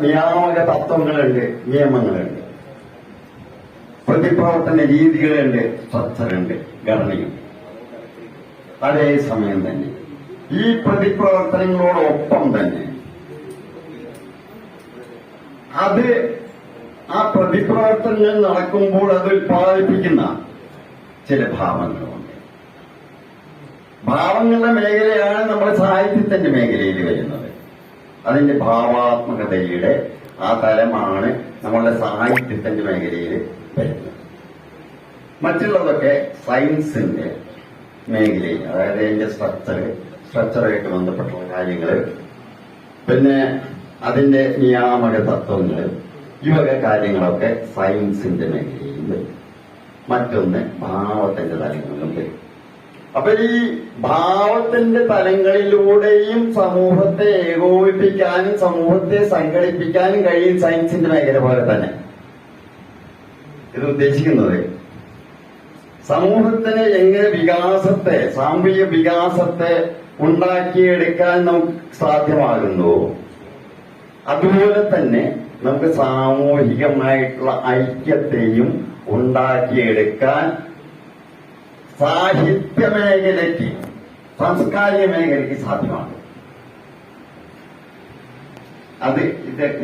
നിയാമക തത്വങ്ങളുണ്ട്, നിയമങ്ങളുണ്ട്, പ്രതിപ്രവർത്തന രീതികളുണ്ട്, സ്ട്രക്ചറുണ്ട്, ഘടനയുണ്ട്. അതേസമയം തന്നെ ഈ പ്രതിപ്രവർത്തനങ്ങളോടൊപ്പം തന്നെ ആ പ്രതിപ്രവർത്തനങ്ങൾ നടക്കുമ്പോൾ അത് ഉത്പാദിപ്പിക്കുന്ന ചില ഭാവങ്ങളുണ്ട്. ഭാവങ്ങളുടെ മേഖലയാണ് നമ്മുടെ സാഹിത്യത്തിന്റെ മേഖലയിൽ വരുന്നത്. അതിന്റെ ഭാവാത്മകതയുടെ ആ തലമാണ് നമ്മളുടെ സാഹിത്യത്തിന്റെ മേഖലയിൽ വരുന്നത്. മറ്റുള്ളതൊക്കെ സയൻസിന്റെ മേഖലയിൽ, അതായത് അതിന്റെ സ്ട്രക്ചറായിട്ട് ബന്ധപ്പെട്ടുള്ള കാര്യങ്ങള്, പിന്നെ അതിന്റെ നിയാമക തത്വങ്ങള്, ഈ വക കാര്യങ്ങളൊക്കെ സയൻസിന്റെ മേഖലയിൽ വരും. മറ്റൊന്ന് ഭാവത്തിന്റെ തലങ്ങളിലും വരും. അപ്പൊ ഈ ഭാവത്തിന്റെ തലങ്ങളിലൂടെയും സമൂഹത്തെ ഏകോപിപ്പിക്കാനും സമൂഹത്തെ സംഘടിപ്പിക്കാനും കഴിയും സയൻസിന്റെ മേഖല പോലെ തന്നെ. ഇത് ഉദ്ദേശിക്കുന്നത് സമൂഹത്തിന് എങ്ങനെ വികാസത്തെ, സാമൂഹിക വികാസത്തെ ഉണ്ടാക്കിയെടുക്കാൻ നമുക്ക് സാധ്യമാകുന്നുവോ അതുപോലെ തന്നെ നമുക്ക് സാമൂഹികമായിട്ടുള്ള ഐക്യത്തെയും ഉണ്ടാക്കിയെടുക്കാൻ സാഹിത്യ മേഖലയ്ക്ക്, സാംസ്കാരിക മേഖലയ്ക്ക് സാധ്യമാണ്. അത്